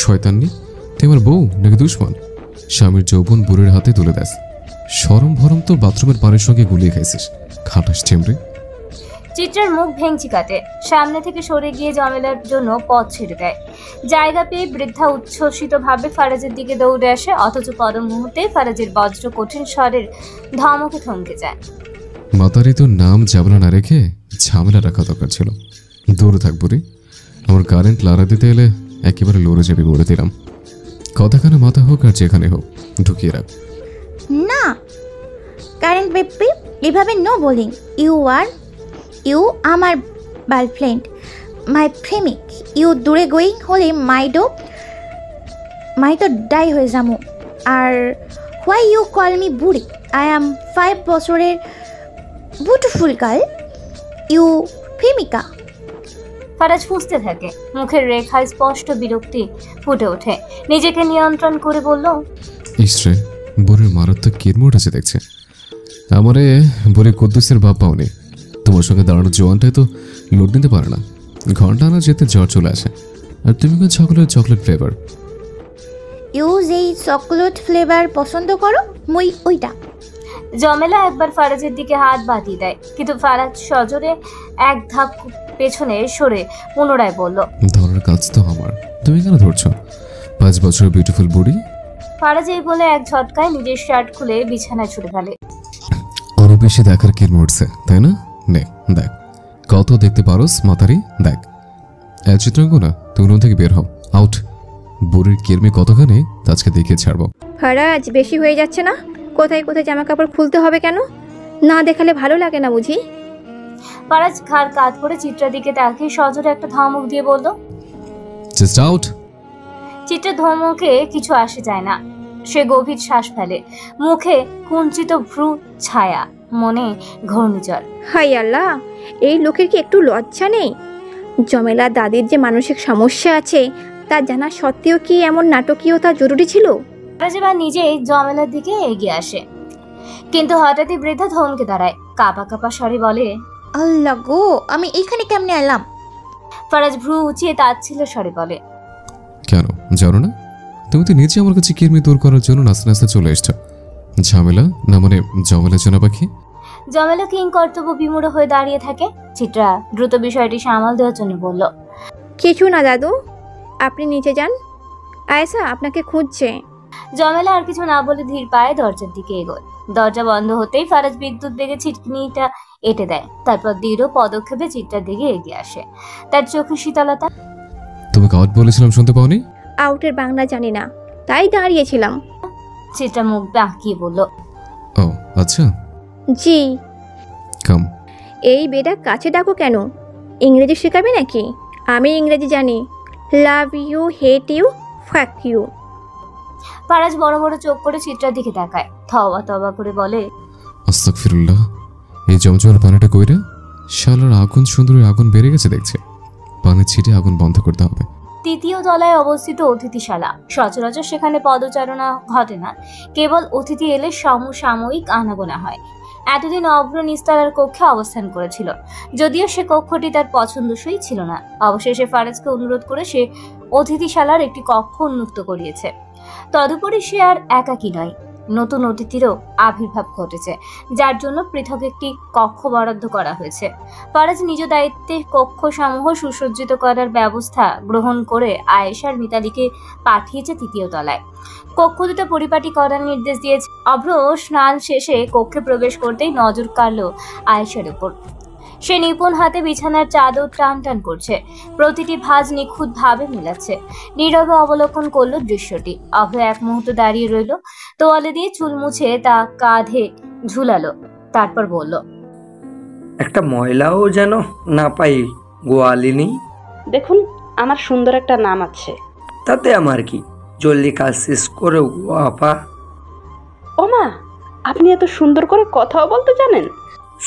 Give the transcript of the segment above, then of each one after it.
শয়তান্নি, তুই আমার বউ নাকি দুশ্মন? স্বামীর যৌবন বুড়ির হাতে তুলে দেস। সরম ভরম তো বাথরুমের পানির সঙ্গে গুলিয়ে খাইছিস, খাটাস চেমড়ে। চিত্রার মুখ ভেঙচি কাটে, সামনে থেকে সরে গিয়ে জমেলার জন্য পথ ছেড়ে দেয়। জায়গা পেয়ে বৃদ্ধা উচ্ছ্বসিত ভাবে ফারাজের দিকে দৌড়ে আসে, অথচ পর মুহূর্তে ফারাজের বজ্র কঠিন স্বরের ধমকে থমকে যায়। মাতারি তোর নাম জাবলা না রেখে ঝামেলা রাখা দরকার ছিল। দূরে থাক বুড়ি, আমার কারেন্ট লাড়া দিতে এলে একেবারে লড়ে যাবি বলে দিলাম। কথাখানে মাথা হোক আর যেখানে হোক ঢুকিয়ে রাখ। না কারেন্ট বেবি, এভাবে নো বলিং। ইউ আমার গার্লফ্রেন্ড, মাই প্রেমিক। ইউ দূরে গোয়িং হলে মাই তো ডাই হয়ে যাবো। আর হোয়াই ইউ কল মি বুড়ি? আই অ্যাম 5 বছরের বিউটিফুল গার্ল, ইউ প্রেমিকা। ফারাজ ফুঁসতে থাকে, মুখের রেখায় স্পষ্ট বিরক্তি ফুটে ওঠে। নিজেকে নিয়ন্ত্রণ করে বলল, ইসরে বুড়ির মারাত্মক কিরমোট আছে দেখছে। আমারে বুড়ি কুদ্দুসের বাপ পাওনি। তোমার সঙ্গে দাঁড়ানোর জোয়ানটাই তো লোড নিতে পারে না, ঘন্টা আনা যেতে জ্বর চলে আসে। আর তুমি কেন চকলেট ফ্লেভার? ইউ যেই চকলেট ফ্লেভার পছন্দ করো মুই ওইটা। জমেলা একবার ফারাজের দিকে হাত বাড়িয়ে দেয়, কিন্তু ফারাজ সজোরে এক ধাপ পেছনে সরে পুনরায় বলল, ধরার কাজ তো আমার, তুমি কেন ধরছো? 5 বছরের বিউটিফুল বুড়ি। ফারাজ এই বলে এক ঝটকায় নিজের শার্ট খুলে বিছানায় ছুড়ে ফেলে। আরো বেশি দেখার কি মরছে তাই না? নে দেখ কত দেখতে পারোস মাতারি, দেখ। চিত্রাঙ্গনা তুই রুম থেকে বের হও, আউট। বুড়ির কিরমি কতখানি আজকে দেখিয়ে ছাড়বো। ফারাজ বেশি হয়ে যাচ্ছে না? কোথায় কোথায় জামা কাপড় খুলতে হবে কেন? না দেখালে ভালো লাগে না বুঝি? ফারাজ ঘাড় কাত করে চিত্রার দিকে তাকিয়ে সজোরে একটা ধমক দিয়ে বলল, জাস্ট আউট। চিত্রার ধমকে কিছু আসে যায় না। সে গভীর শ্বাস ফেলে, মুখে কুঞ্চিত ভ্রু ছায়া, মনে ঘূর্ণিঝড়। হাই আল্লাহ, এই লোকের কি একটু লজ্জা নেই? জমেলা দাদির যে মানসিক সমস্যা আছে তা জানা সত্ত্বেও কি এমন নাটকীয়তা জরুরি ছিল? ফারাজ এবার নিজেই জমেলার দিকে এগিয়ে আসে, কিন্তু হঠাৎই বৃদ্ধা থমকে দাঁড়ায়, কাঁপা কাঁপা স্বরে বলে, আল্লাহ গো, আমি এইখানে কেমনে এলাম? ফারাজ ভ্রু উঁচিয়ে তাচ্ছিল স্বরে বলে, কেন জানো না? তুমি তো নিজে আমার কাছে কিরমি দূর করার জন্য নাচতে নাচতে চলে এসছো। ঝামেলা না মানে জমেলা চেনা পাখি। জমেলা কিং কর্তব্য বিমূঢ় হয়ে দাঁড়িয়ে থাকে। চিত্রা দ্রুত বিষয়টি সামাল দেওয়ার জন্য বলল, কিছু না দাদু, আপনি নিচে যান, আয়েশা আপনাকে খুঁজছে। জমেলা আর কিছু না বলে ধীর পায়ে দরজার দিকে এগোয়। দরজা বন্ধ হতেই ফারাজ বিদ্যুৎ বেগে ছিটকিনিটা এঁটে দেয়, তারপর দৃঢ় পদক্ষেপে চিত্রার দিকে এগিয়ে আসে। তার চোখে শীতলতা। তোমাকে আউট বলেছিলাম, শুনতে পাওনি? আউটের বাংলা জানি না, তাই দাঁড়িয়েছিলাম। চিত্রা মুখ বাঁকিয়ে বলল, ও আচ্ছা, জি। কাম। এই বেটা কাছে ডাকো কেন? ইংরেজি শেখাবে নাকি? আমি ইংরেজি জানি। Love you, hate you, fuck you. Faraz বড় বড় চোখ করে চিত্রার দিকে তাকায়, তওবা তওবা করে বলে, আস্তাগফিরুল্লাহ। এই জমজমার পানিটা কইরা শালার আগুন সুন্দরের আগুন বেড়ে গেছে দেখছে। পানি ছিটে আগুন বন্ধ করতে হবে। তৃতীয় তলায় অবস্থিত অতিথিশালা। সচরাচর সেখানে পদচারণা ঘটে না, কেবল অতিথি এলে সমসাময়িক আনাগোনা হয়। এতদিন অভ্র নিস্তালার কক্ষে অবস্থান করেছিল, যদিও সে কক্ষটি তার পছন্দসই ছিল না। অবশেষে ফারাজকে অনুরোধ করে সে অতিথিশালার একটি কক্ষ উন্মুক্ত করিয়েছে। তদুপরি সে আর একাকী নয়, নতুন অতিথিরও আবির্ভাব ঘটেছে, যার জন্য পৃথক একটি কক্ষ বরাদ্দ করা হয়েছে। ফারাজ নিজ দায়িত্বে কক্ষ সমূহ সুসজ্জিত করার ব্যবস্থা গ্রহণ করে আয়েশার মিতালিকে পাঠিয়েছে তৃতীয় তলায়। কক্ষ দুটো পরিপাটি করার নির্দেশ দিয়েছে। অভ্র স্নান শেষে কক্ষে প্রবেশ করতেই নজর কাড়ল আয়েশার উপর। সে নিপুণ হাতে বিছানার চাদর টান টান করছে, প্রতিটি ভাঁজ নিখুঁত ভাবে মিলাচ্ছে। নীরবে অবলোকন করলো দৃশ্যটি। অভ্র এক মুহূর্ত দাঁড়িয়ে রইল, তোয়ালে দিয়ে চুল মুছে তা কাঁধে ঝুলালো, তারপর বলল, একটা ময়লাও যেন না পাই গোয়ালিনী। দেখুন, আমার সুন্দর একটা নাম আছে। তাতে আমার কি, জলদি কাজ শেষ করো গো আপা। ওমা, আপনি এত সুন্দর করে কথাও বলতে জানেন?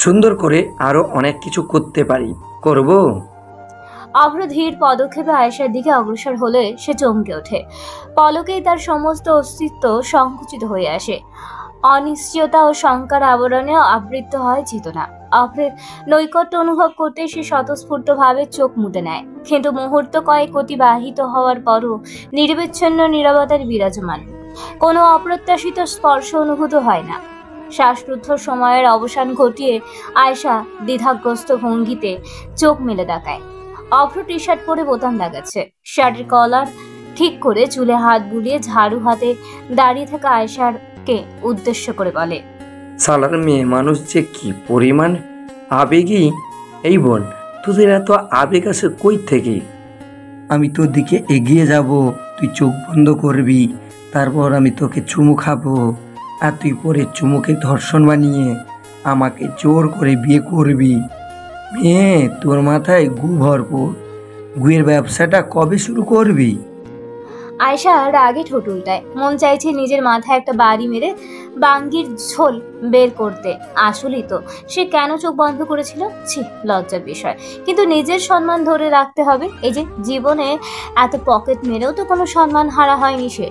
সুন্দর করে আরো অনেক কিছু করতে পারি, করব। অভ্র ধীর পদক্ষেপে আয়েশার দিকে অগ্রসর হলে সে চমকে ওঠে। পলকেই তার সমস্ত অস্তিত্ব সংকুচিত হয়ে আসে। অনিশ্চয়তা ও শঙ্কার আবরণে আবৃত হয় চেতনা। অভ্রের নৈকট্য অনুভব করতে সে স্বতঃস্ফূর্তভাবে চোখ মুদে নেয়, কিন্তু মুহূর্ত কয়েক অতিবাহিত হওয়ার পরও নিরবিচ্ছিন্ন নীরবতার বিরাজমান। কোনো অপ্রত্যাশিত স্পর্শ অনুভূত হয় না। শ্বাসরুদ্ধ সময়ের অবসান ঘটিয়ে আয়েশা দ্বিধাগ্রস্ত ভঙ্গিতে চোখ মেলে তাকায়। অভ্র টি শার্ট পরে বোতাম লাগাচ্ছে, শার্টের কলার ঠিক করে চুলে হাত বুলিয়ে ঝাড়ু হাতে দাঁড়িয়ে থাকা আয়েশাকে উদ্দেশ্য করে বলে, সালার মেয়ে মানুষ যে কি পরিমাণ আবেগী! এই বোন, তোদের এত আবেগ আসে কই থেকে? আমি তোর দিকে এগিয়ে যাব, তুই চোখ বন্ধ করবি, তারপর আমি তোকে চুমু খাবো, আর তুই পরে চুমুকে ধর্ষণ বানিয়ে আমাকে জোর করে বিয়ে করবি। মেয়ে, তোর মাথায় গু ভরপুর, গুয়ের ব্যবসাটা কবে শুরু করবি? আয়েশা রাগে ঠোঁট উল্টায়। মন চাইছে নিজের মাথায় একটা বাড়ি মেরে বাঙ্গির ঝোল বের করতে। আসলেই তো সে কেন চোখ বন্ধ করেছিল? ছি, লজ্জার বিষয়। কিন্তু নিজের সম্মান ধরে রাখতে হবে। এই যে জীবনে এত পকেট মেরেও তো কোনো সম্মান হারা হয়নি সে,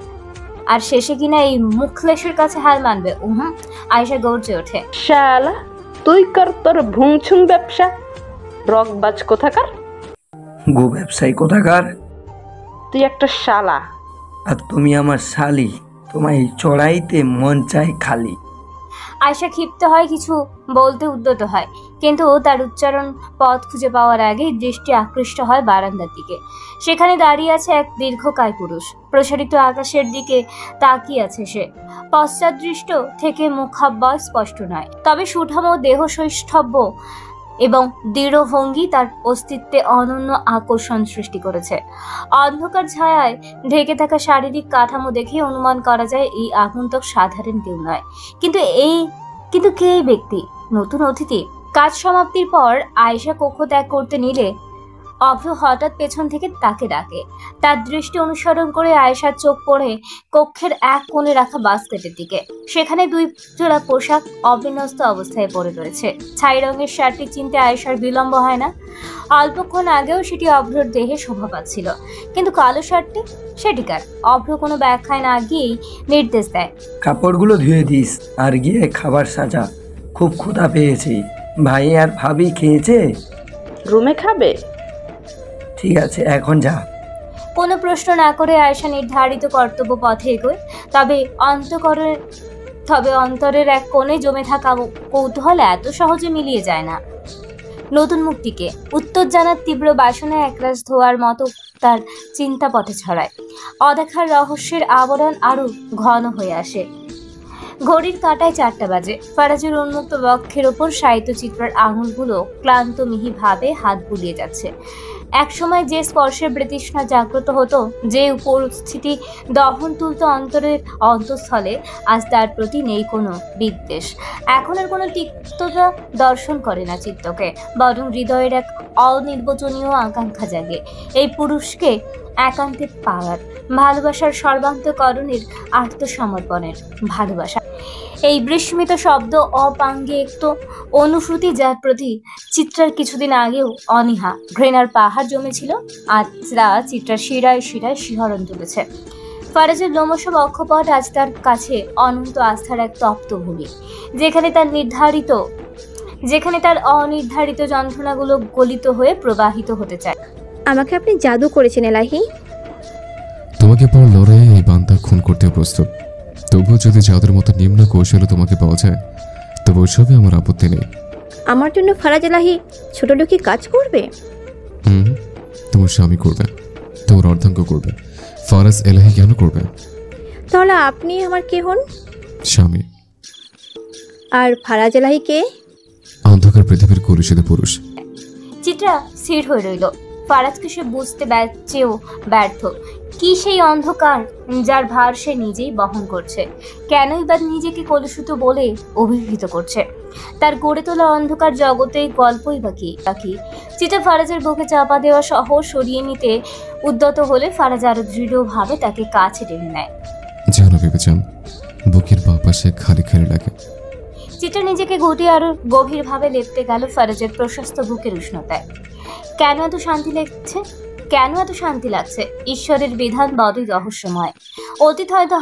আর শেষে কিনা এই মুখলেশের কাছে হার মানবে? আয়েশা গর্জে ওঠে, শালা, তুই কর তোর ভুংছুং ব্যবসা, রকবাজ কোথাকার! গো ব্যবসায়ী কোথাকার! তুই একটা শালা। আর তুমি আমার শালি, তোমায় চড়াইতে মন চাই খালি। আয়েশা ক্ষিপ্ত হয়, কিছু বলতে উদ্যত হয়, কিন্তু তার উচ্চারণ পথ খুঁজে পাওয়ার আগে দৃষ্টি আকৃষ্ট হয় বারান্দার দিকে। সেখানে দাঁড়িয়ে আছে এক দীর্ঘকায় পুরুষ। প্রসারিত আকাশের দিকে তাকিয়ে আছে সে। পশ্চাদৃষ্ট থেকে মুখাব্যয় স্পষ্ট নয়, তবে সুঠাম ও দেহ সৌষ্ঠব্য এবং দৃঢ় ভঙ্গি তার অস্তিত্বে অনন্য আকর্ষণ সৃষ্টি করেছে। অন্ধকার ছায়ায় ঢেকে থাকা শারীরিক কাঠামো দেখে অনুমান করা যায় এই আগন্তুক সাধারণ কেউ নয়। কিন্তু কে এই ব্যক্তি? নতুন অতিথি? কাজ সমাপ্তির পর আয়েশা কক্ষ ত্যাগ করতে নিলে অভ্র হঠাৎ পেছন থেকে তাকে ডাকে। তার দৃষ্টি অনুসরণ করে আয়েশার চোখ পড়ে কক্ষের এক কোণে রাখা বাস্কেটের দিকে। সেখানে দুই জোড়া পোশাক অবিন্যস্ত অবস্থায় পড়ে রয়েছে। ছাই রঙের শার্টটি চিনতে আয়েশার বিলম্ব হয় না। অল্পক্ষণ আগেও সেটি অভ্রর দেহে শোভা পাচ্ছিল, কিন্তু কালো শার্টটি সেটিকার। অভ্র কোনো ব্যাখ্যায় না গিয়েই নির্দেশ দেয়, কাপড়গুলো ধুয়ে দিস আর গিয়ে খাবার সাজা, খুব ক্ষুধা পেয়েছি। ভাই আর ভাবি খেয়েছে? রুমে খাবে? ঠিক আছে, এখন যা। কোনো প্রশ্ন না করে আয়েশা নির্ধারিত কর্তব্য পথে এগোয়। তবে অন্তরের এক কোণে জমে থাকা কৌতূহল এত সহজে মিলিয়ে যায় না। নতুন মুক্তিকে উত্তর জানার তীব্র বাসনায় একরাশ ধোয়ার মতো তার চিন্তা পথে ছড়ায়। অদেখার রহস্যের আবরণ আরো ঘন হয়ে আসে। ঘড়ির কাঁটায় 4টা বাজে। ফারাজের উন্মুক্ত বক্ষের ওপর সাহিত্য চিত্রের আঙুলগুলো ক্লান্ত মিহি ভাবে হাত বুলিয়ে যাচ্ছে। একসময় যে স্পর্শের বৃতৃষ্ণা জাগ্রত হতো, যে উপস্থিতি দহন তুলত অন্তরের অন্তঃস্থলে, আজ তার প্রতি নেই কোনো বিদ্বেষ। এখন আর কোনো তিক্ততা দর্শন করে না চিত্তকে, বরং হৃদয়ের এক অনির্বচনীয় আকাঙ্ক্ষা জাগে এই পুরুষকে একান্তে পাওয়ার, ভালোবাসার সর্বান্তকরণের, আত্মসমর্পণের ভালোবাসা। এই বিস্মিত শব্দ অপাঙ্গে একটু অনুভূতি, যার প্রতি চিত্রার কিছুদিন আগেও অনীহা ঘৃণার পাহাড় জমেছিল, আজ তা চিত্রার শিরায় শিরায় শিহরণ তুলেছে। ফারাজের লোমশ অক্ষপট আজ তার কাছে অনন্ত আস্থার এক তপ্ত ভূমি, যেখানে তার অনির্ধারিত যন্ত্রণাগুলো গলিত হয়ে প্রবাহিত হতে চায়। আমাকে আপনি জাদু করেছেন এলাহি। তোমাকে পাওয়ার লড়াইয়ে এই বান্দা খুন করতে প্রস্তুত। তবুও যদি যাদের মতো নিম্ন কৌশলে তোমাকে পাওয়া যায়, তবে ওইসবে আমার আপত্তি নেই। আমার জন্য ফারাজ এলাহি ছোট লোকই কাজ করবে? তোমার স্বামী করবে, তোমার অর্ধাঙ্গ করবে। ফারাজ এলাহি কেন করবে? তাহলে আপনি আমার কে হন? স্বামী। আর ফারাজ এলাহি কে? অন্ধকার পৃথিবীর কলুষিত পুরুষ। চিত্রা স্থির হয়ে রইল। ফারাজকে সে বুঝতে চেয়েও ব্যর্থ। কি সেই অন্ধকার যার ভার সে নিজেই বহন করছে? কেনই বা নিজেকে কলুষিত বলে অভিহিত করছে? তার গড়ে তোলা অন্ধকার জগতে গল্পই বাকি। চিত্রা ফারাজের বুকে চাপা দেওয়া সহ সরিয়ে নিতে উদ্যত হলে ফারাজ আরো দৃঢ়ভাবে তাকে কাছে টেনে নেয়। জানো ভেবেছেন বুকের বাঁ পাশে খালি খালি লাগে। চিত্রা নিজেকে গুটিয়ে আরো গভীরভাবে লেপতে গেল ফারাজের প্রশস্ত বুকের উষ্ণতায়। কেন এত শান্তি লাগছে? ঈশ্বরের বিধান বড়ই রহস্যময়। অতীতে হয়তো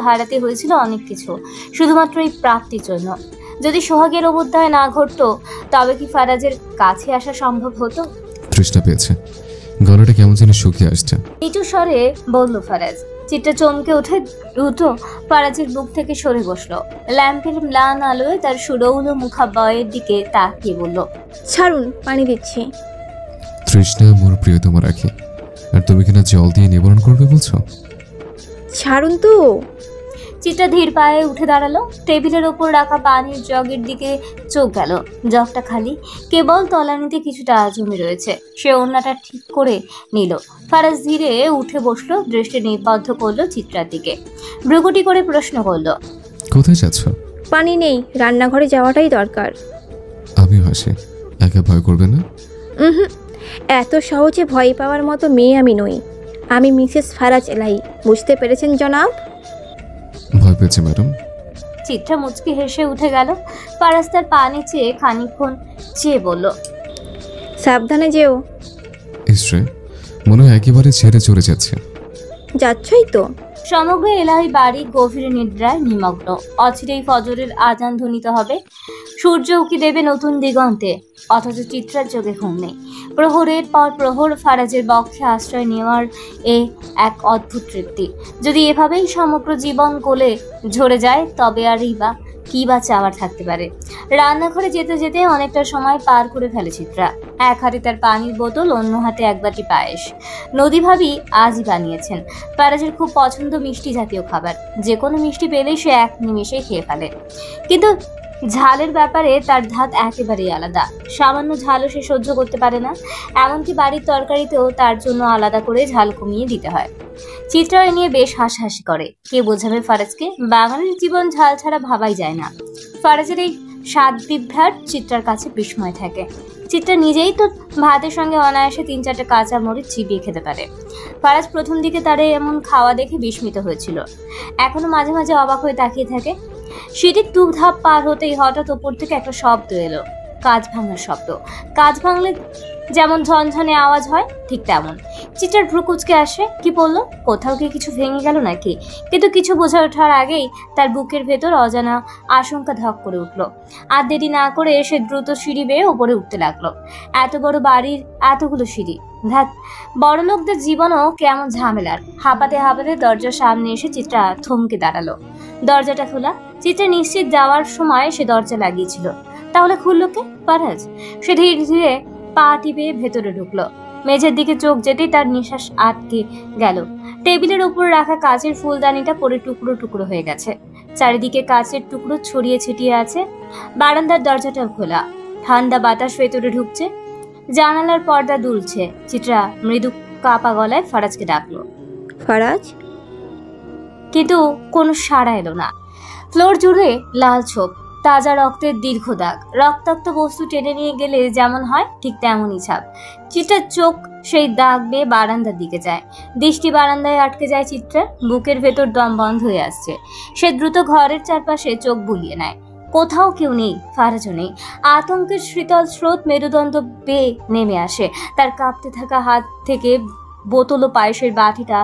হারাতে হয়েছিল অনেক কিছু, শুধুমাত্র এই প্রাপ্তির জন্য। যদি সোহাগের অবুদ্ধায় না ঘটতো তবে কি ফারাজের কাছে আসা সম্ভব হতো? তৃষ্ণা পেয়েছে, গলাটা কেমন যেন শুকিয়ে আসছে। নিচু স্বরে বলল ফারাজ। চিত্রা চমকে উঠে দ্রুত ফারাজের বুক থেকে সরে বসলো। ল্যাম্পের ম্লান আলোয় তার সুরৌল মুখাবয়ের দিকে তাকিয়ে বলল, ছাড়ুন, পানি দিচ্ছি। তৃষ্ণা মোর প্রিয়তমা রাখি, আর তুমি কিনা জল দিয়ে নিবারণ করবে বলছো? ছাড়ুন তো। চিত্রা ধীর পায়ে উঠে দাঁড়ালো। টেবিলের ওপর রাখা পানির জগের দিকে চোখ গেল। জগটা খালি, কেবল তলানিতে কিছুটা জমে রয়েছে। সে ওড়নাটা ঠিক করে নিল। ফারাজ ধীরে উঠে বসলো, দৃষ্টি নিবদ্ধ করলো চিত্রার দিকে। ভ্রুকুটি করে প্রশ্ন করলো, কোথায় যাচ্ছ? পানি নেই, রান্নাঘরে যাওয়াটাই দরকার। আমিও হাসি, একা ভয় করবে না? হুম, এত সহজে ভয় পাওয়ার মতো মেয়ে আমি নই। আমি মিসেস ফারাজ এলাই, বুঝতে পেরেছেন জনাব? ভয় পেয়েছে ম্যাডাম? চিত্রা মুচকি হেসে উঠে গেল। ফারাজ তার পানি চেয়ে খানিকক্ষণ চেয়ে বলল, সাবধানে যেও। ইসরে, মনে হয় একেবারে ছেড়ে চলে যাচ্ছে। যাচ্ছই তো। সমগ্র এলাহি বাড়ি গভীর নিদ্রায় নিমগ্ন। অচিরেই ফজরের আজান ধ্বনিত হবে, সূর্য উকি দেবে নতুন দিগন্তে, অথচ চিত্রার চোখে ঘুম নেই। প্রহরের পর প্রহর ফারাজের বক্ষে আশ্রয় নেওয়ার এক অদ্ভুত তৃপ্তি। যদি এভাবেই সমগ্র জীবন কোলে ঝরে যায় তবে আর কি বা চাওয়ার থাকতে পারে। রান্নাঘরে যেতে যেতে অনেকটা সময় পার করে ফেলে চিত্রা। এক হাতে তার পানির বোতল, অন্য হাতে এক বাটি পায়েস। নদী ভাবি আজই বানিয়েছেন। ফারাজের খুব পছন্দ মিষ্টি জাতীয় খাবার। যে কোনো মিষ্টি পেলেই সে এক নিমেষে খেয়ে ফেলে, কিন্তু ঝালের ব্যাপারে তার ধাত একেবারেই আলাদা। সামান্য ঝালও সে সহ্য করতে পারে না। এমনকি বাড়ির তরকারিতেও তার জন্য আলাদা করে ঝাল কমিয়ে দিতে হয়। চিত্রা এ নিয়ে বেশ হাসাহাসি করে। কে বোঝাবে ফারাজকে? বাঙালির জীবন ঝাল ছাড়া ভাবাই যায় না। ফারাজের এই স্বাদ বিভ্রাট চিত্রার কাছে বিস্ময় থাকে। চিত্রা নিজেই তো ভাতের সঙ্গে অনায়াসে 3-4টে কাঁচা মরিচ চিবিয়ে খেতে পারে। ফারাজ প্রথম দিকে তারে এমন খাওয়া দেখে বিস্মিত হয়েছিল। এখনো মাঝে মাঝে অবাক হয়ে তাকিয়ে থাকে। সিঁড়ির 2 ধাপ পার হতেই হঠাৎ ওপর থেকে একটা শব্দ এলো। কাঁচ ভাঙার শব্দ। কাঁচ ভাঙলে যেমন ঝনঝনে আওয়াজ হয়, ঠিক তেমন। চিত্রার ভ্রু কুঁচকে আসে। কি বললো? কোথাও কি কিছু ভেঙে গেল নাকি? কিন্তু কিছু বোঝা ওঠার আগেই তার বুকের ভেতর অজানা আশঙ্কা ধক করে উঠল। আর দেরি না করে সে দ্রুত সিঁড়ি বেয়ে ওপরে উঠতে লাগলো। এত বড় বাড়ির এতগুলো সিঁড়ি, ধ্যাত, বড় লোকদের জীবনও কেমন ঝামেলার। হাঁপাতে হাঁপাতে দরজার সামনে এসে চিত্রা থমকে দাঁড়ালো। দরজাটা খোলা। চিত্রা নিশ্চিত যাওয়ার সময় সে দরজা লাগিয়েছিল। তাহলে খুললো কে? ফারাজ। সে ধীরে ধীরে পা টিপে ভেতরে ঢুকলো। মেঝের দিকে চোখ যেতেই তার নিঃশ্বাস আটকে গেল। টেবিলের উপর রাখা কাচের ফুলদানিটা পরে টুকরো টুকরো হয়ে গেছে। চারিদিকে কাচের টুকরো ছড়িয়ে ছিটিয়ে আছে। বারান্দার দরজাটাও খোলা। ঠান্ডা বাতাস ভেতরে ঢুকছে। জানালার পর্দা দুলছে। চিত্রা মৃদু কাপা গলায় ফারাজকে ডাকলো। ফারাজ? কিন্তু কোনো সাড়া এলো না। ফ্লোর জুড়ে লাল ছোপ, তাজা রক্তের দীর্ঘ দাগ। রক্তাক্ত বস্তু টেনে নিয়ে গেলে যেমন হয় ঠিক তেমনই ছাপ। চিত্রার চোখ সেই দাগ বেয়ে বারান্দার দিকে যায়। দৃষ্টি বারান্দায় আটকে যায় চিত্রার। বুকের ভেতর দম বন্ধ হয়ে আসছে। সে দ্রুত ঘরের চারপাশে চোখ বুলিয়ে নেয়। কোথাও কেউ নেই, ফারাজও নেই। আতঙ্কের শীতল স্রোত মেরুদণ্ড বেয়ে নেমে আসে। তার কাঁপতে থাকা হাত থেকে বোতল ও পায়েসের বাটিটা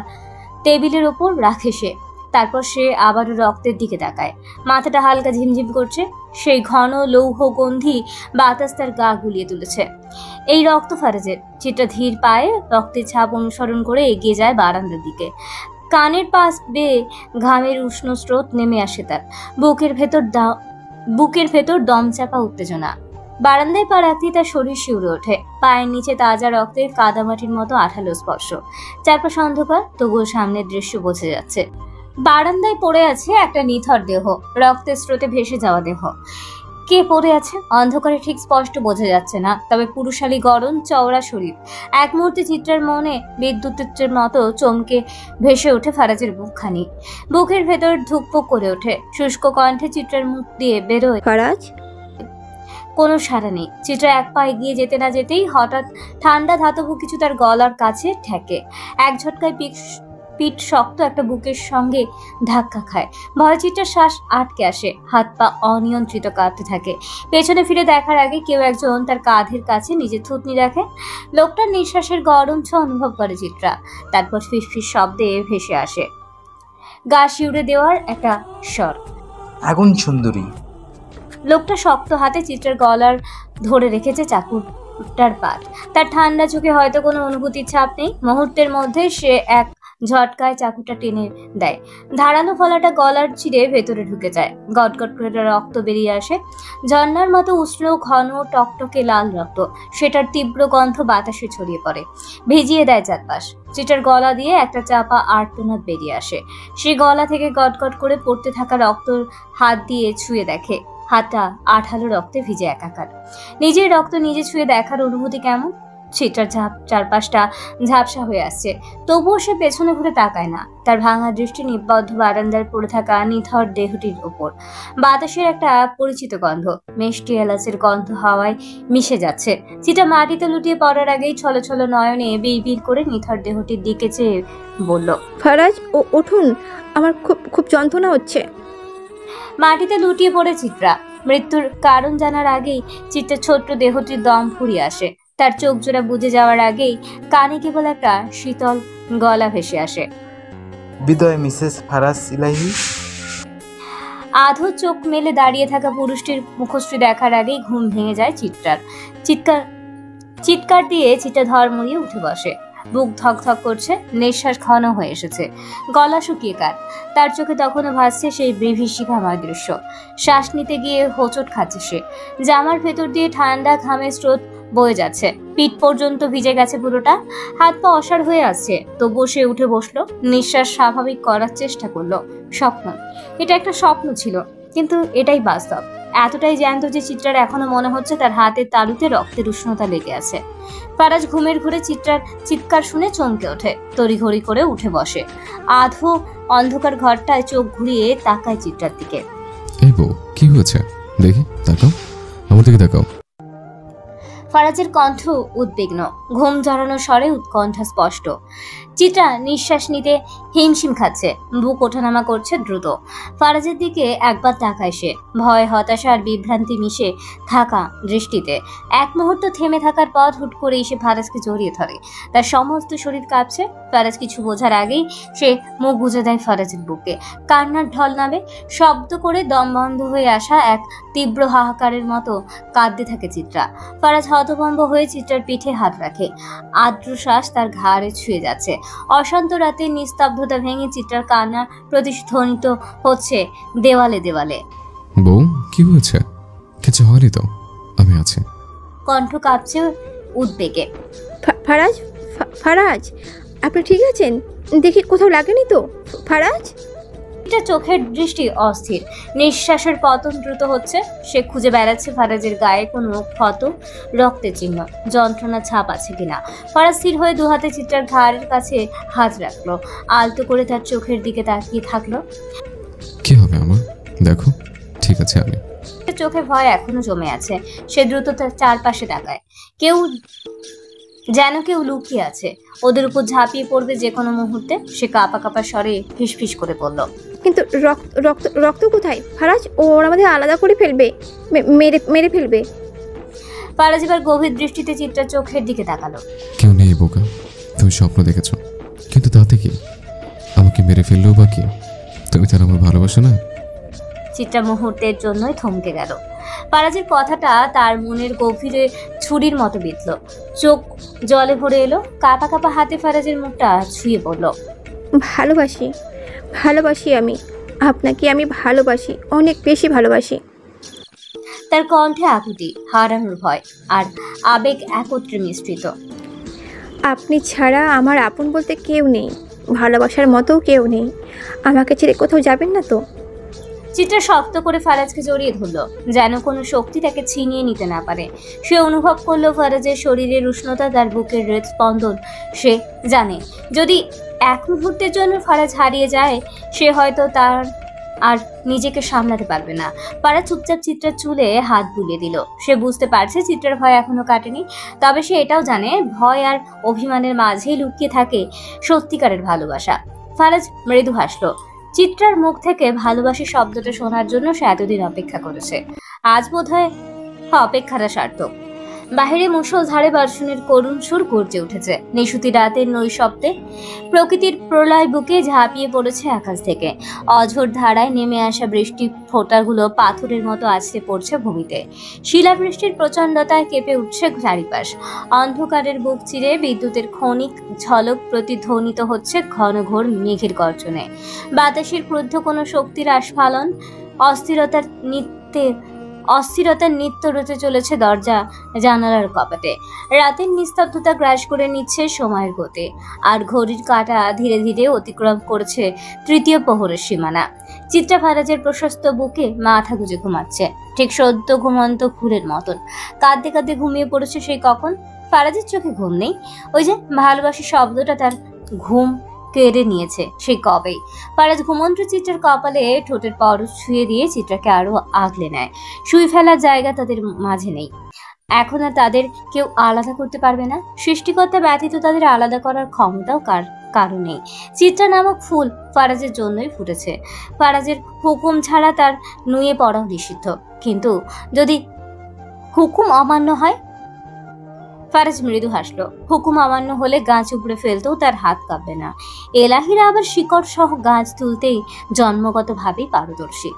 টেবিলের ওপর রাখে সে। তারপর সে আবারও রক্তের দিকে তাকায়। মাথাটা হালকা ঝিমঝিম করছে। সেই ঘন লৌহ গন্ধি বাতাস তার গা গুলিয়ে তুলেছে। এই রক্ত ফারাজের। চিত্রা ধীর পায়ে রক্তের ছাপ অনুসরণ করে এগিয়ে যায় বারান্দার দিকে। কানের পাশ বেয়ে ঘামের উষ্ণ স্রোত নেমে আসে তার। বুকের ভেতর দমচাপা উত্তেজনা। বারান্দায় পা রাখতেই তার শরীর শিউরে ওঠে। পায়ের নিচে তাজা রক্তের কাদামাটির মতো আঠালো স্পর্শ। চারপাশ অন্ধকার, তবুও সামনের দৃশ্য বোঝা যাচ্ছে। বারান্দায় পড়ে আছে একটা নিথর দেহ, রক্তের স্রোতে ভেসে যাওয়া দেহ। কে পড়ে আছে অন্ধকারে ঠিক স্পষ্ট বোঝা যাচ্ছে না, তবে পুরুষালী গড়ন, চওড়া শরীর। এক মুহূর্তে চিত্রার মনে বিদ্যুতের মতো চমকে ভেসে ওঠে ফারাজের বুকখানি। বুকের ভেতর ধুকপুক করে ওঠে। শুষ্ক কণ্ঠে চিত্রার মুখ দিয়ে বেরোয়, ফারাজ? কোনো সাড়া নেই। চিত্রা এক পা এগিয়ে যেতে না যেতেই হঠাৎ ঠান্ডা ধাতব কিছু তার গলার কাছে ঠেকে। এক ঝটকায় পিঠ শক্ত একটা বুকের সঙ্গে ধাক্কা খায়। ভয় চিত্রার শ্বাস আটকে আসে। হাত পা অনিয়ন্ত্রিত কাঁপতে থাকে। পেছনে ফিরে দেখার আগে কেউ একজন তার কাঁধের কাছে নিজের থুতনি রাখে। লোকটার নিঃশ্বাসের গরম ছোঁয়া অনুভব করে চিত্রা। তারপর ফিসফিস শব্দে ভেসে আসে গা শিউড়ে দেওয়ার একটা স্বর। আগুন সুন্দরী। লোকটা শক্ত হাতে চিত্রার গলার ধরে রেখেছে চাকুটার পাত। তার ঠান্ডা চোখে হয়তো কোনো অনুভূতির ছাপ নেই। মুহূর্তের মধ্যে সে এক ঝটকায় চাকুটা টেনে দেয়। ধারালো ফলাটা গলার চিরে ভেতরে ঢুকে যায়। গটগট করে রক্ত বেরিয়ে আসে, ঝর্ণার মতো উষ্ণ ঘন টকটকে লাল রক্ত। সেটার তীব্র গন্ধ বাতাসে ছড়িয়ে পড়ে, ভিজিয়ে দেয় চারপাশ। চিটার গলা দিয়ে একটা চাপা আর্তনাদ বেরিয়ে আসে। সে গলা থেকে গটগট করে পড়তে থাকা রক্ত হাত দিয়ে ছুঁয়ে দেখে। হাতটা আঠালো রক্তে ভিজে একাকার। নিজের রক্ত নিজে ছুঁয়ে দেখার অনুভূতি কেমন? চিত্রার চারপাশটা ঝাপসা হয়ে আসছে, তবুও সে পেছনে ঘুরে তাকায় না। তার ভাঙা দৃষ্টি নিবদ্ধ বারান্দায় পড়ে থাকা নিথর দেহটির ওপর। বাতাসের একটা পরিচিত গন্ধ, মিষ্টি এলাচের গন্ধ হাওয়ায় মিশে যাচ্ছে। চিটা মাটিতে লুটিয়ে পড়ার আগেই ছলছল নয়নে বিড়বিড় করে নিথর দেহটির দিকে চেয়ে বলল, ফারাজ, ও উঠুন, আমার খুব খুব যন্ত্রণা হচ্ছে। মাটিতে লুটিয়ে পড়ে চিত্রা। মৃত্যুর কারণ জানার আগেই চিত্রার ছোট্ট দেহটির দম ফুরিয়ে আসে। তার চোখ জোড়া বুঝে যাওয়ার আগেই কানে কেবল একটা শীতল গলা ভেসে আসে, বিদায় মিসেস ফারাজ ইলাহি। আধো চোখ মেলে দাঁড়িয়ে থাকা পুরুষটির মুখশ্রী দেখার আগেই ঘুম ভেঙে যায় চিত্রার। চিৎকার দিয়ে চিত্রা ধর্মড়িয়ে উঠে বসে। বুক ধকধক করছে, নিঃশ্বাস ঘন হয়ে এসেছে, গলা শুকিয়ে কাট। তার চোখে তখনও ভাসছে সেই বিভীষিকাময় দৃশ্য। শ্বাস নিতে গিয়ে হোঁচট খাচ্ছে সে। জামার ভেতর দিয়ে ঠান্ডা ঘামের স্রোত বয়ে যাচ্ছে, পিঠ পর্যন্ত ভিজে গেছে পুরোটা। হাত পা অসাড় হয়ে আসছে, তবুও সে উঠে বসলো, নিঃশ্বাস স্বাভাবিক করার চেষ্টা করলো। স্বপ্ন, এটা একটা স্বপ্ন ছিল, কিন্তু এটাই বাস্তব। এতটাই জ্যান্ত যে চিত্রার এখনো মনে হচ্ছে তার হাতের তালুতে রক্তের উষ্ণতা লেগে আছে। ফারাজ ঘুমের ঘুরে চিত্রার চিৎকার শুনে চমকে ওঠে, তড়িঘড়ি করে উঠে বসে। আধো অন্ধকার ঘরটায় চোখ ঘুরিয়ে তাকায় চিত্রার দিকে। এই বউ, কি হয়েছে? দেখি, তাকাও, আমার দিকে তাকাও। ফারাজের কণ্ঠ উদ্বিগ্ন, ঘুম জড়ানো স্বরে উৎকণ্ঠা স্পষ্ট। চিত্রা নিঃশ্বাস নিতে হিমশিম খাচ্ছে, বুক ওঠানামা করছে দ্রুত। ফারাজের দিকে একবার তাকায় সে, ভয়, হতাশা আর বিভ্রান্তি মিশে থাকা দৃষ্টিতে। এক মুহূর্ত থেমে থাকার পর হুট করে এসে ফারাজকে জড়িয়ে ধরে। তার সমস্ত শরীর কাঁপছে। ফারাজ কিছু বোঝার আগেই সে মুখ গুজে দেয় ফারাজের বুকে। কান্নার ঢল নামে, শব্দ করে দম বন্ধ হয়ে আসা এক তীব্র হাহাকারের মতো কাঁদতে থাকে চিত্রা। ফারাজ হতভম্ব হয়ে চিত্রার পিঠে হাত রাখে, আর্দ্র শ্বাস তার ঘাড়ে ছুঁয়ে যাচ্ছে। অশান্ত রাতের নিস্তব্ধতা ভেঙে চিত্রার কান্না প্রতিধ্বনিত হচ্ছে দেওয়ালে দেওয়ালে। বউ, কি হয়েছে? কিছু হয়নি তো? আমি আছি। কণ্ঠ কাঁপছে উদ্বেগে। ফারাজ, ফারাজ, আপনি ঠিক আছেন? দেখি কোথাও লাগেনি তো? ফারাজ। এটা চোখের দৃষ্টি অস্থির, নিঃশ্বাসের পতন দ্রুত হচ্ছে। সে খুঁজে বেড়াচ্ছে ফারাজের গায়ে কোনো ক্ষত, রক্তের চিহ্ন, যন্ত্রণা ছাপ আছে কিনা। ফারাজ স্থির হয়ে দুহাতে চিত্রার ঘাড়ের কাছে হাত রাখলো, আলতো করে তার চোখের দিকে তাকিয়ে থাকলো। কি হবে আমার? দেখো, ঠিক আছে আমি। চোখে ভয় এখনো জমে আছে। সে দ্রুত তার চারপাশে তাকায়। কেউ লুকিয়ে আছে, ওদের উপর ঝাঁপিয়ে পড়বে যে কোনো মুহূর্তে। সে কাঁপা কাঁপা স্বরে ফিসফিস করে বলল, কিন্তু রক্ত রক্ত রক্ত কোথায় ফারাজ? ওরা আমাদের আলাদা করে ফেলবে, মেরে ফেলবে। ফারাজ এবার গভীর দৃষ্টিতে চিত্রার চোখের দিকে তাকালো। কেউ নেই বোকা, তুমি স্বপ্ন দেখেছ, কিন্তু তাতে কি? আমাকে মেরে ফেললেও বা কি? তুমি তার আমার ভালোবাসো না? চিত্রা মুহূর্তের জন্যই থমকে গেল। ফারাজের কথাটা তার মনের গভীরে ছুরির মতো বিঁধল। চোখ জলে ভরে এলো, কাঁপা কাঁপা হাতে ফারাজের মুখটা ছুঁয়ে পড়ল। ভালোবাসি, ভালোবাসি আমি আপনাকে, আমি ভালোবাসি, অনেক বেশি ভালোবাসি। তার কণ্ঠে আকুতি, হারানোর ভয় আর আবেগ একত্রে মিশ্রিত। আপনি ছাড়া আমার আপন বলতে কেউ নেই, ভালোবাসার মতো কেউ নেই। আমাকে ছেড়ে কোথাও যাবেন না তো? চিত্রা শক্ত করে ফারাজকে জড়িয়ে ধরল, যেন কোনো শক্তি তাকে ছিনিয়ে নিতে না পারে। সে অনুভব করলো ফারাজের শরীরের উষ্ণতা, তার বুকের হৃদস্পন্দন। সে জানে যদি এক মুহূর্তের জন্য ফারাজ হারিয়ে যায়, সে হয়তো তার আর নিজেকে সামলাতে পারবে না। ফারাজ চুপচাপ চিত্রার চুলে হাত বুলিয়ে দিল। সে বুঝতে পারছে চিত্রার ভয় এখনো কাটেনি, তবে সে এটাও জানে ভয় আর অভিমানের মাঝেই লুকিয়ে থাকে সত্যিকারের ভালোবাসা। ফারাজ মৃদু হাসলো। চিত্রার মুখ থেকে ভালোবাসি শব্দটা শোনার জন্য সে এতদিন অপেক্ষা করেছে। আজ বোধহয় অপেক্ষাটা সার্থক। বাহিরে মুষলধারে বর্ষণের করুণ সুর গর্জে উঠেছে। নিশুতি রাতের নৈশব্দে প্রকৃতির প্রলয় বুকে ঝাঁপিয়ে পড়েছে আকাশ থেকে। অঝোর ধারায় নেমে আসা বৃষ্টি ফোঁটাগুলো পাথরের মতো আছড়ে পড়ছে ভূমিতে। শিলাবৃষ্টির প্রচণ্ডতায় কেঁপে উঠছে চারিপাশ। অন্ধকারের বুক চিরে বিদ্যুতের ক্ষণিক ঝলক প্রতিধ্বনিত হচ্ছে ঘন ঘোর মেঘের গর্জনে। বাতাসের ক্রুদ্ধ কোনো শক্তির আস্ফালন অস্থিরতার নিত্য রচে চলেছে দরজা জানালার কপাটে। রাতের নিস্তব্ধতা গ্রাস করে নিচ্ছে সময়ের গতি, আর ঘড়ির কাঁটা ধীরে ধীরে অতিক্রম করছে তৃতীয় প্রহরের সীমানা। চিত্রা ফারাজের প্রশস্ত বুকে মাথা গুজে ঘুমাচ্ছে, ঠিক সদ্য ঘুমন্ত ফুলের মতন। কাঁদতে কাঁদতে ঘুমিয়ে পড়েছে সেই কখন। ফারাজের চোখে ঘুম নেই, ওই যে ভালোবাসি শব্দটা তার ঘুম কেড়ে নিয়েছে সেই কবেই। ফারাজ ঘুমন্ত চিত্রার কপালে ঠোঁটের পরশ ছুঁয়ে দিয়ে চিত্রাকে আরো আগলে নেয়। শুয়ে ফেলার জায়গা তাদের মাঝে নেই, এখন আর তাদের কেউ আলাদা করতে পারবে না। সৃষ্টিকর্তা ব্যতীত তাদের আলাদা করার ক্ষমতাও কারো নেই। চিত্রা নামক ফুল ফারাজের জন্যই ফুটেছে। ফারাজের হুকুম ছাড়া তার নুয়ে পড়াও নিষিদ্ধ, কিন্তু যদি হুকুম অমান্য হয়? ফারাজ মৃদু হাসলো। হুকুম অমান্য হলে গাছ উপড়ে ফেলতেও তার হাত কাঁপবে না। এলাহিরা আবার শিকড় সহ গাছ তুলতেই জন্মগতভাবেই পারদর্শী।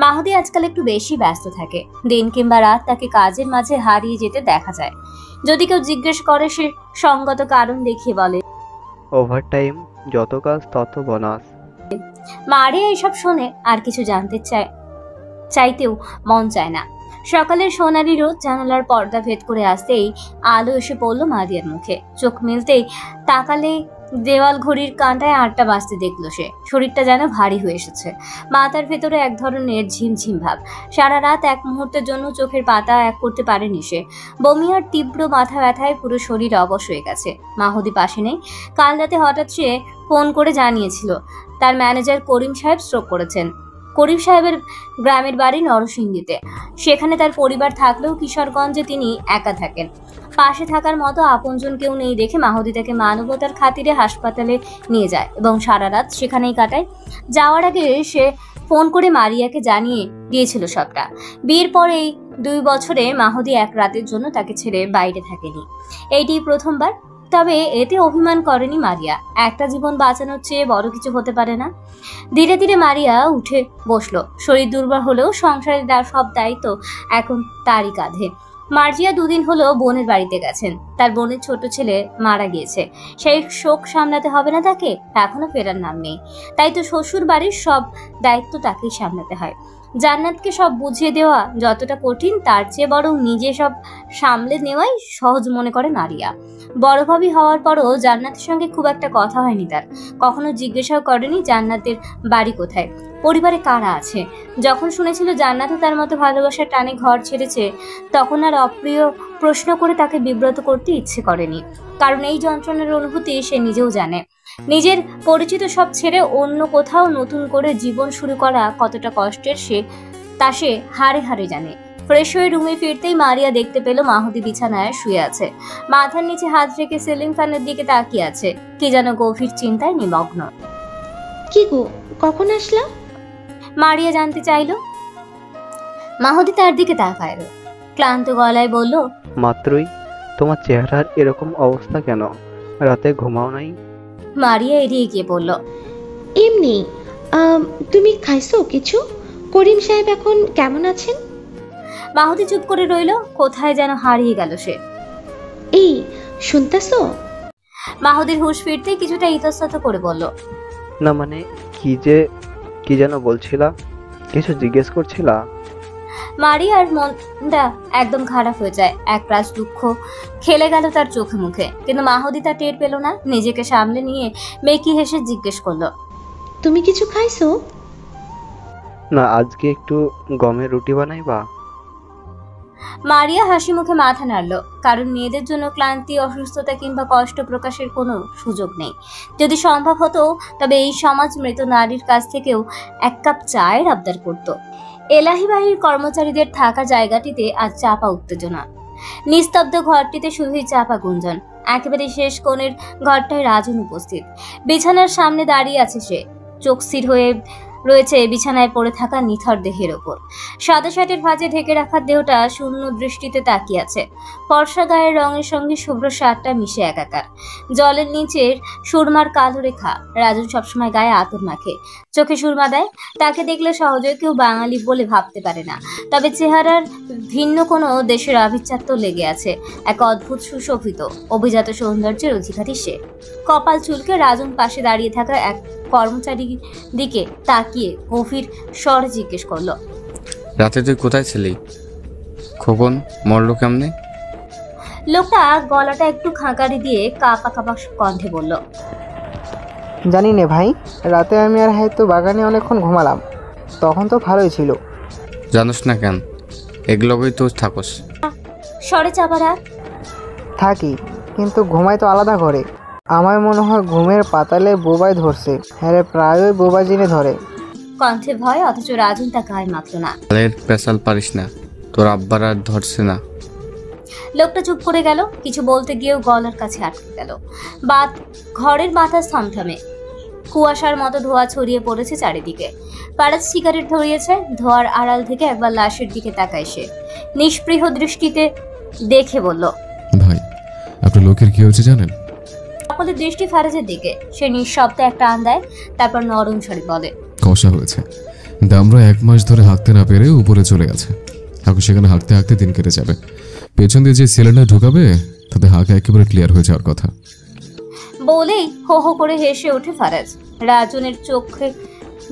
মাহদি আজকাল একটু বেশি ব্যস্ত থাকে। দিন কিংবা রাত তাকে কাজের মাঝে হারিয়ে যেতে দেখা যায়। যদি কেউ জিজ্ঞেস করে, সে সঙ্গত কারণ দেখিয়ে বলে, ওভারটাইম, যত কাজ তত বোনাস। মারিয়া এসব শোনে আর কিছু জানতে চাইতেও মন চায় না। সকালের সোনালি রোদ জানালার পর্দা ভেদ করে আসতেই আলো এসে পড়লো মারিয়ার মুখে। চোখ মিলতেই তাকালে দেওয়াল ঘড়ির কাঁটায় 8টা বাজতে দেখলো সে। শরীরটা যেন ভারী হয়ে এসেছে, মাথার ভেতরে এক ধরনের ঝিমঝিম ভাব। সারা রাত এক মুহূর্তের জন্য চোখের পাতা এক করতে পারেনি সে। বমি আর তীব্র মাথা ব্যথায় পুরো শরীর অবশ হয়ে গেছে। মাহদি পাশে নেই। কাল রাতে হঠাৎ সে ফোন করে জানিয়েছিল তার ম্যানেজার করিম সাহেব স্ট্রোক করেছেন। করিম সাহেবের গ্রামের বাড়ি নরসিংদীতে। সেখানে তার পরিবার থাকলেও কিশোরগঞ্জে তিনি একা থাকেন। পাশে থাকার মতো আপনজন কেউ নেই দেখে মাহদি তাকে মানবতার খাতিরে হাসপাতালে নিয়ে যায় এবং সারা রাত সেখানেই কাটায়। যাওয়ার আগে সে ফোন করে মারিয়াকে জানিয়ে দিয়েছিল সবটা। বিয়ের পরে এই 2 বছরে মাহদি এক রাতের জন্য তাকে ছেড়ে বাইরে থাকেনি। এইটি প্রথমবার। তবে এতে অভিমান করেনি মারিয়া। একটা জীবন বাঁচানোর চেয়ে বড় কিছু হতে পারে না। ধীরে ধীরে মারিয়া উঠে বসলো। শরীর দুর্বল হলেও সংসারের সব দায়িত্ব এখন তারই কাঁধে। মার্জিয়া 2 দিন হলো বোনের বাড়িতে গেছেন। তার বোনের ছোট ছেলে মারা গিয়েছে। সেই শোক সামলাতে হবে না তাকে? এখনো ফেরার নাম নেই। তাই তো শ্বশুর বাড়ির সব দায়িত্ব তাকেই সামলাতে হয়। জান্নাতকে সব বুঝিয়ে দেওয়া যতটা কঠিন, তার চেয়ে বরং নিজে সব সামলে নেওয়াই সহজ মনে করে মারিয়া। বড় ভাবি হওয়ার পরও জান্নাতের সঙ্গে খুব একটা কথা হয়নি তার। কখনো জিজ্ঞাসাও করেনি জান্নাতের বাড়ি কোথায়, পরিবারে কারা আছে। যখন শুনেছিল জান্নাতও তার মতো ভালোবাসার টানে ঘর ছেড়েছে, তখন আর অপ্রিয় প্রশ্ন করে তাকে বিব্রত করতে ইচ্ছে করেনি। কারণ এই যন্ত্রণার অনুভূতি সে নিজেও জানে। নিজের পরিচিত সব ছেড়ে অন্য কোথাও নতুন করে জীবন শুরু করা কতটা কষ্টের সে হাড়ে হাড়ে জানে। ফ্রেশ হয়ে রুমে ফিরতেই মারিয়া দেখতে পেল মাহদি বিছানায় শুয়ে আছে। মাথার নিচে হাত রেখে সিলিং ফ্যানের দিকে তাকিয়ে আছে, কি যেন গভীর চিন্তায় নিমগ্ন। কি গো, কখন আসলা? মারিয়া জানতে চাইল। মাহদি তার দিকে তাকায়, ক্লান্ত গলায় বলল, মাত্রই। তোমার চেহারার এরকম অবস্থা কেন? রাতে ঘুমাও নাই? মারিয়া এড়িয়ে গিয়ে বলল, এমনি। তুমি খাইছো কিছু? করিম সাহেব এখন কেমন আছেন? মাহদি চুপ করে রইল। কোথায় যেন হারিয়ে গেল সে। এই শুনতেছো? মাহদির হুঁশ ফিরতে কিছুটা ইতস্তত করে বলল, না মানে কি যেন বলছিলা? কিছু জিজ্ঞেস করছিলা? মারিয়ার মনটা একদম খারাপ হয়ে যায়। একরাশ দুঃখ খেলে গেল তার চোখে মুখে, কিন্তু মাহদি তা টের পেল না। নিজেকে সামলে নিয়ে মেকি হেসে জিজ্ঞেস করলো, তুমি কিছু খাইছো? না, আজকে একটু গমের রুটি বানাইবা? মারিয়া হাসি মুখে মাথা নাড়ল। কারণ মেয়েদের জন্য ক্লান্তি, অসুস্থতা কিংবা কষ্ট প্রকাশের কোনো সুযোগ নেই। যদি সম্ভব হতো তবে এই সমাজ মৃত নারীর কাছ থেকেও 1 কাপ চায়ের আবদার করত। এলাহি বাড়ির কর্মচারীদের থাকা জায়গাটিতে আজ চাপা উত্তেজনা। নিস্তব্ধ ঘরটিতে শুধুই চাপা গুঞ্জন। একেবারে শেষ কোণের ঘরটায় রাজন উপস্থিত। বিছানার সামনে দাঁড়িয়ে আছে সে। চোখ স্থির হয়ে রয়েছে বিছানায় পড়ে থাকা নিথর দেহের ওপর। সাদা শার্টের ভাঁজে ঢেকে রাখা দেহটা শূন্য দৃষ্টিতে তাকিয়ে আছে। ফর্সা গায়ের রঙের সঙ্গে শুভ্র শার্টটা মিশে একাকার। জলের নিচের সুরমার কালো রেখা। রাজন সবসময় গায়ে আতর মাখে, চোখে সুরমা দেয়। তাকে দেখলে সহজে কেউ বাঙালি বলে ভাবতে পারে না, তবে চেহারার ভিন্ন কোনো দেশের আভিজাত্য লেগে আছে। এক অদ্ভুত সুশোভিত অভিজাত সৌন্দর্যের অধিকারী সে। কপাল চুলকে রাজন পাশে দাঁড়িয়ে থাকা এক কর্মচারীর দিকে তাকিয়ে গভীর স্বরে জিজ্ঞেস করলো, রাতে তুই কোথায় ছিলি? খোকন মরলো কেমনে? লোকটা গলাটা একটু খাঁকারি দিয়ে কাঁপা কাঁপা কণ্ঠে বলল, জানি নে ভাই, রাতে আমি আর হয়তো বাগানে অনেকক্ষণ ঘুমালাম, তখন তো ভালোই ছিল। জানোস না কেন? এগুলোকেই তো থাকস। স্বরে চাপা রাখ। থাকি, কিন্তু ঘুমাই তো আলাদা ঘরে। আমার মনে হয় ঘুমের পাতালে বোবাই ধরছে। হ্যাঁ রে, প্রায়ই বোবাই জিনে ধরে। কণ্ঠে ভয়, অথচ রাজন তা গায়ে মাখল না। কালের পেশাল পারিস না, তোর আব্বার আর ধরছে না। লোকটা চুপ করে গেল, কিছু বলতে গিয়েও গলার কাছে আটকে গেল। ঘরের মাথা থমথমে, কুয়াশার মতো ধোঁয়া ছড়িয়ে পড়েছে চারিদিকে। ফারাজ সিগারেট ধরিয়েছে। ধোঁয়ার আড়াল থেকে একবার লাশের দিকে তাকায় সে, নিষ্পৃহ দৃষ্টিতে দেখে বলল, ভাই, আপনার লোকের কি হয়েছে জানেন? সকলের দৃষ্টি ফারাজের দিকে। সে নিঃশব্দে একটা টান দেয়, তারপর নরম স্বরে বলে, কষা হয়েছে। দামরা 1 মাস ধরে হাঁকতে না পেরে উপরে চলে গেছে। এখন সেখানে হাঁকতে হাঁকতে দিন কেটে যাবে। পেছন দিয়ে যে সিলিন্ডার ঢুকাবে তাতে হাঁকা একেবারে ক্লিয়ার হয়ে যাওয়ার কথা। বলেই হো হো করে হেসে ওঠে ফারাজ। রাজনের চোখে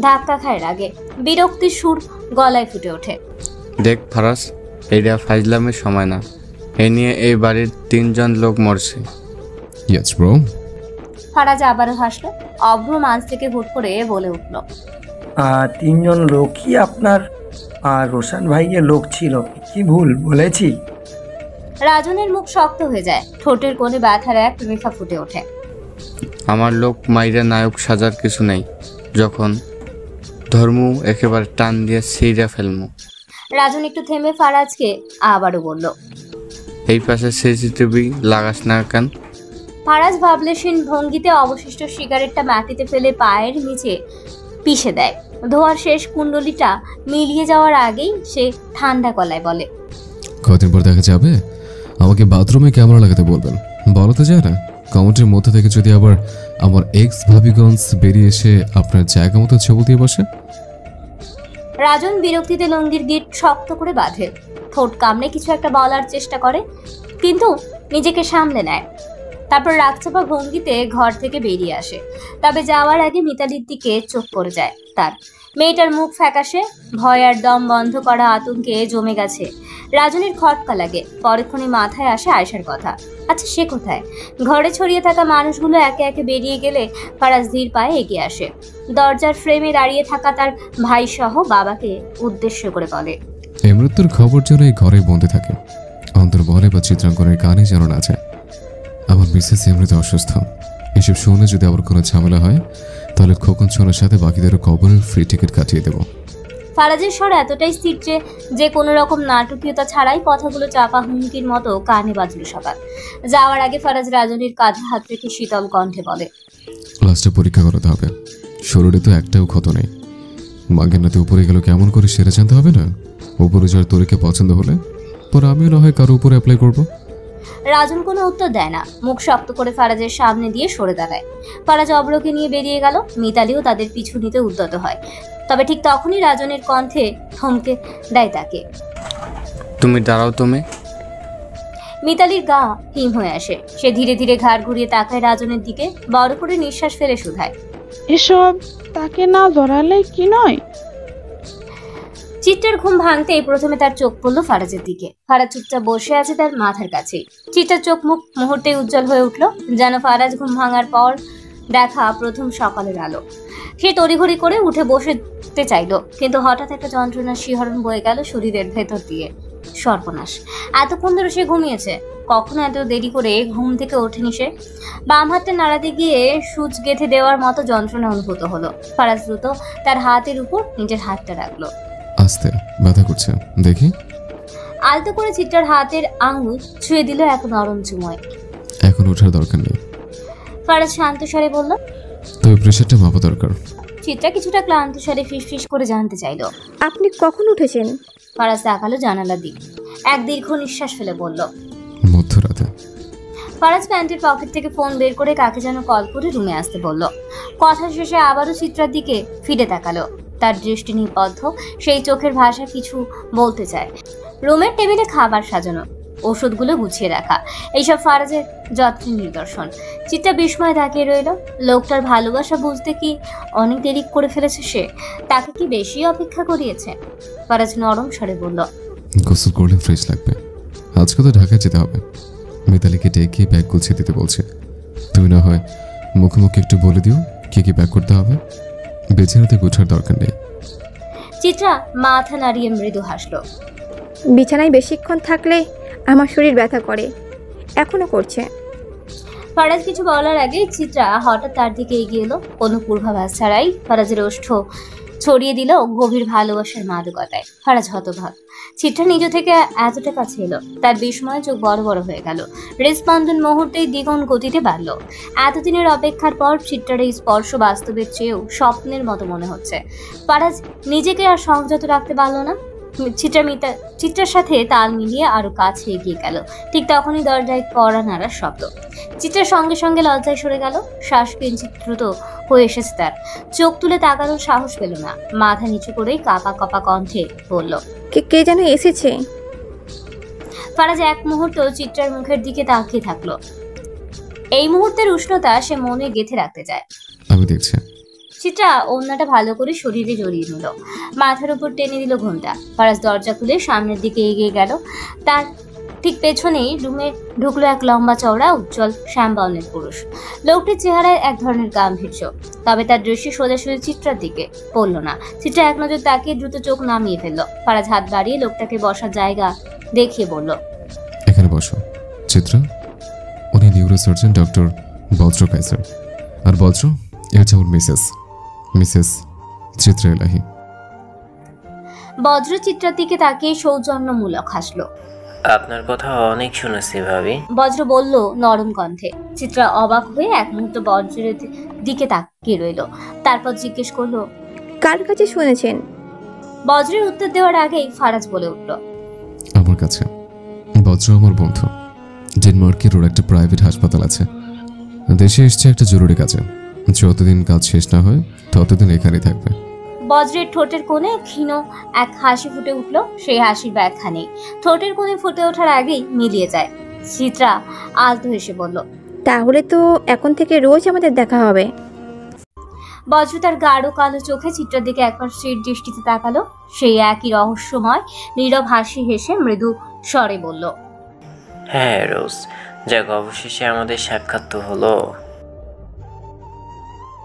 ধাক্কা খায় রাগে, বিরক্তির সুর গলায় ফুটে ওঠে। দেখ ফারাজ, এইটা ফাইজলামের সময় না। এ নিয়ে এই বাড়ির 3 জন লোক মরছে। Yes bro. ফারাজ আবারও হাসলো। অভ্র মাঝ থেকে হুট করে বলে উঠল, 3 জন লোকই আপনার আর রোশন ভাইয়ের লোক ছিল, কি ভুল বলেছি? রাজনের মুখ শক্ত হয়ে যায়, ঠোঁটের কোণে ব্যথার এক রেখা ফুটে ওঠে। আমার লোক মাইরা নায়ক সাজার কিছু নেই। যখন ধর্ম একেবারে টান দিয়ে সেইরা ফেলমু। রাজন একটু থেমে ফারাজকে আবারও বলল, এই পাশে সিসিটিভি লাগাস না কেন? ফারাজ ভাবলেশীন ভঙ্গিতে অবশিষ্ট সিগারেটটা মাটিতে ফেলে পায়ের নিচে পিষে দেয়। ধোয়ার শেষ কুণ্ডলিটা মিলিয়ে যাওয়ার আগেই সে ঠান্ডা গলায় বলে, কদিন পর দেখা যাবে। আমাকে বাথরুমে ক্যামেরা লাগাতে বলবেন, বলো তো যায় না? কমেন্টের মধ্যে থেকে যদি আবার আমার এক্স ভাবিগঞ্জ বেরিয়ে এসে আপনার জায়গা মতো ছবি দিয়ে বসে। রাজন বিরক্তিতে লুঙ্গির গিট শক্ত করে বাঁধে, ঠোঁট কামড়ে কিছু একটা বলার চেষ্টা করে, কিন্তু নিজেকে সামলে নেয়। তারপর রাগচাপা ভঙ্গিতে ঘর থেকে বেরিয়ে আসে। তবে যাওয়ার আগে মিতালির দিকে চোখ পড়ে যায় তার। মেয়েটার মুখ ফ্যাকাশে, ভয় আর দম বন্ধ করা আতঙ্কে জমে গেছে। রাজনের খটকা লাগে। পরক্ষণে মাথায় আসে আয়েশার কথা। আচ্ছা, সে কোথায়? ঘরে ছড়িয়ে থাকা মানুষগুলো একে একে বেরিয়ে গেলে ফারাজ ধীর পায়ে এগিয়ে আসে। দরজার ফ্রেমে দাঁড়িয়ে থাকা তার ভাই সহ বাবাকে উদ্দেশ্য করে বলে, এই মৃত্যুর খবর যেন এই ঘরে বন্ধে থাকে, অন্তর্বলে বা চিত্রাঙ্কনের গানে যেন না যায়। আমার মিসেস এমনিতে অসুস্থ। এসব শুনে যদি আবার কোনো ঝামেলা হয় তাহলে খোকন সোনার সাথে বাকিদেরও কবরের ফ্রি টিকিট কাটিয়ে দেবো। ফারাজের স্বর এতটাই স্থির যে কোনো রকম নাটকীয়তা ছাড়াই কথাগুলো চাপা হুমকির মতো কানে বাজল সবার। যাওয়ার আগে ফারাজ রাজনীর কাঁধে হাত রেখে শীতল কণ্ঠে বলে, লাস্টে পরীক্ষা করাতে হবে। শরীরে তো একটাও ক্ষত নেই। মাগের নাতে উপরে গেল কেমন করে সেরে জানতে হবে না? উপরে যাওয়ার তরিকে পছন্দ হলে পর আমিও না হয় কারো উপরে অ্যাপ্লাই করবো। রাজন কোনো উত্তর দেয় না, মুখ শক্ত করে ফারাজের সামনে দিয়ে সরে দাঁড়ায়। ফারাজ অব্রকে নিয়ে বেরিয়ে গেল। মিতালিও তাদের পিছু নিতে উদ্যত হয়। তবে ঠিক তখনই রাজনের কণ্ঠে থমকে দেয় তাকে, তুমি দাঁড়াও। তুমি? মিতালির গা হিম হয়ে আসে। সে ধীরে ধীরে ঘাড় ঘুরিয়ে তাকায় রাজনের দিকে, বড় করে নিঃশ্বাস ফেলে শুধায়, এসব তাকে না ধরালে কি নয়? চিত্রের ঘুম ভাঙতেই প্রথমে তার চোখ পড়ল ফারাজের দিকে। ফারাজ চুপচাপ বসে আছে তার মাথার কাছেই। চিত্রের চোখ মুখ মুহূর্তেই উজ্জ্বল হয়ে উঠল, যেন ফারাজ ঘুম ভাঙার পর দেখা প্রথম সকালের আলো। সে তড়িঘড়ি করে উঠে বসতে চাইল, কিন্তু হঠাৎ একটা যন্ত্রণার শিহরণ বয়ে গেল শরীরের ভেতর দিয়ে। সর্বনাশ, এতক্ষণ ধরে সে ঘুমিয়েছে, কখনো এত দেরি করে ঘুম থেকে ওঠেনি সে। বাম হাতটা নাড়াতে গিয়ে সূচ গেঁথে দেওয়ার মতো যন্ত্রণা অনুভূত হলো। ফারাজ দ্রুত তার হাতের উপর নিজের হাতটা রাখলো। আস্তে, ব্যথা করছে দেখি। আলতো করে চিত্রার হাতের আঙুল ছুঁয়ে দিল এক নরম চুময়। এখন ওঠার দরকার নেই, ফারাজ শান্ত স্বরে বলল, তবে প্রেশারটা মাপা দরকার। চিত্রা কিছুটা ক্লান্ত স্বরে ফিসফিস করে জানতে চাইল, আপনি কখন উঠেছেন? ফারাজ তাকালো জানালা দিক, এক দীর্ঘ নিঃশ্বাস ফেলে বলল, মধ্যরাতে। ফারাজ প্যান্টের পকেট থেকে ফোন বের করে কাকে যেন কল করে রুমে আসতে বলল। কথা শেষে আবারও চিত্রার দিকে ফিরে তাকালো। তার দৃষ্টি নিবদ্ধ, সেই চোখের ভাষা কিছু বলতে চায়। রুমের টেবিলে খাবার সাজানো, ওষুধগুলো গুছিয়ে রাখা, এইসব ফারাজের যত্নের নিদর্শন। চিত্রা বিস্ময় তাকিয়ে রইল। লোকটার ভালোবাসা বুঝতে কি অনেক দেরি করে ফেলেছে সে? তাকে কি বেশি অপেক্ষা করিয়েছে? ফারাজ নরম স্বরে বলল, গোসল করলে ফ্রেশ লাগবে। আজকে তো ঢাকায় যেতে হবে। মিতালিকে ডেকে ব্যাগ গুছিয়ে দিতে বলছে। তুমি না হয় মুখে মুখে একটু বলে দিও কি কি ব্যাগ করতে হবে। বেছে রাতে গোছার দরকার নেই। চিত্রা মাথা নাড়িয়ে মৃদু হাসল। বিছানায় বেশিক্ষণ থাকলে আমার শরীর ব্যথা করে, এখনো করছে। ফারাজ কিছু বলার আগে চিত্রা হঠাৎ তার দিকে এগিয়ে এলো। কোনো পূর্বাভাস ছাড়াই ফারাজের ওষ্ঠ ছড়িয়ে দিল গভীর ভালোবাসার মাদকতায়। ফারাজ হতভাগ। চিত্রা নিজ থেকে এতটা কাছে এলো, তার বিস্ময়ে চোখ বড় বড় হয়ে গেল। হৃদস্পন্দন মুহূর্তেই দ্বিগুণ গতিতে বাড়ল। এতদিনের অপেক্ষার পর চিত্রার এই স্পর্শ বাস্তবের চেয়েও স্বপ্নের মতো মনে হচ্ছে। ফারাজ নিজেকে আর সংযত রাখতে পারল না। চিত্রার সাথে তাল মিলিয়ে আরো কাছে এগিয়ে গেল। ঠিক তখনই দরজায় কড়া নাড়ার শব্দ। চিত্রার সঙ্গে সঙ্গে লজ্জায় সরে গেল। শ্বাস কিঞ্চিত দ্রুত হয়ে এসেছে তার। চোখ তুলে তাকানোর সাহস পেল না। মাথা নিচু করেই কাঁপা কাঁপা কণ্ঠে বলল, কে যেন এসেছে। ফারাজ এক মুহূর্ত চিত্রার মুখের দিকে তাকিয়ে থাকলো। এই মুহূর্তের উষ্ণতা সে মনে গেঁথে রাখতে চায়। আমি দেখছি। চিত্রা ওড়নাটা ভালো করে শরীরে জড়িয়ে নিল, মাথার উপর টেনে দিল ঘোমটা। ফারাজ দরজা খুলে সামনের দিকে এগিয়ে গেল। তার ঠিক পেছনেই রুমে ঢুকলো এক লম্বা চওড়া উজ্জ্বল শ্যামবর্ণের পুরুষ। লোকটির চেহারায় এক ধরনের গাম্ভীর্য, তবে তার দৃষ্টি সোজাসুজি চিত্রার দিকে পড়ল না। চিত্রা এক নজর তাকিয়ে দ্রুত চোখ নামিয়ে ফেলল। ফারাজ হাত বাড়িয়ে লোকটাকে বসার জায়গা দেখিয়ে বলল, এখানে বসো। চিত্রা, উনি নিউরোসার্জন ডক্টর বজ্র কাইসার। আর বজ্র এটা হচ্ছে আমার মিসেস চিত্রা এলাহি। বজ্র চিত্রার দিকে তাকিয়ে সৌজন্যমূলক হাসলো। আপনার কথা অনেক শুনেছি ভাবি, বজ্র বলল নরম কণ্ঠে। চিত্রা অবাক হয়ে এক মুহূর্ত বজ্রের দিকে তাকিয়ে রইল, তারপর জিজ্ঞেস করলো, কার কাছে শুনেছেন? বজ্রের উত্তর দেওয়ার আগেই ফারাজ বলে উঠল, আমার কাছে। বজ্র আমার বন্ধু। ডেনমার্কের ওর একটা প্রাইভেট হাসপাতাল আছে। দেশে এসছে একটা জরুরি কাজে। যতদিন কাজ শেষ না হয় ততদিন এখানেই থাকবে। বজ্রের ঠোঁটের কোণে ক্ষীণ এক হাসি ফুটে উঠল। সেই হাসির ব্যাখ্যা নেই, ঠোঁটের কোণে ফুটে ওঠার আগেই মিলিয়ে যায়। চিত্রা আলতো হেসে বলল, তাহলে তো এখন থেকে রোজ আমাদের দেখা হবে। বজ্র তার গাঢ় কালো চোখে চিত্রার দিকে একবার স্থির দৃষ্টিতে তাকালো। সেই একই রহস্যময় নীরব হাসি হেসে মৃদু স্বরে বলল, হ্যাঁ রোজ, যাক অবশেষে আমাদের সাক্ষাৎ তো হলো।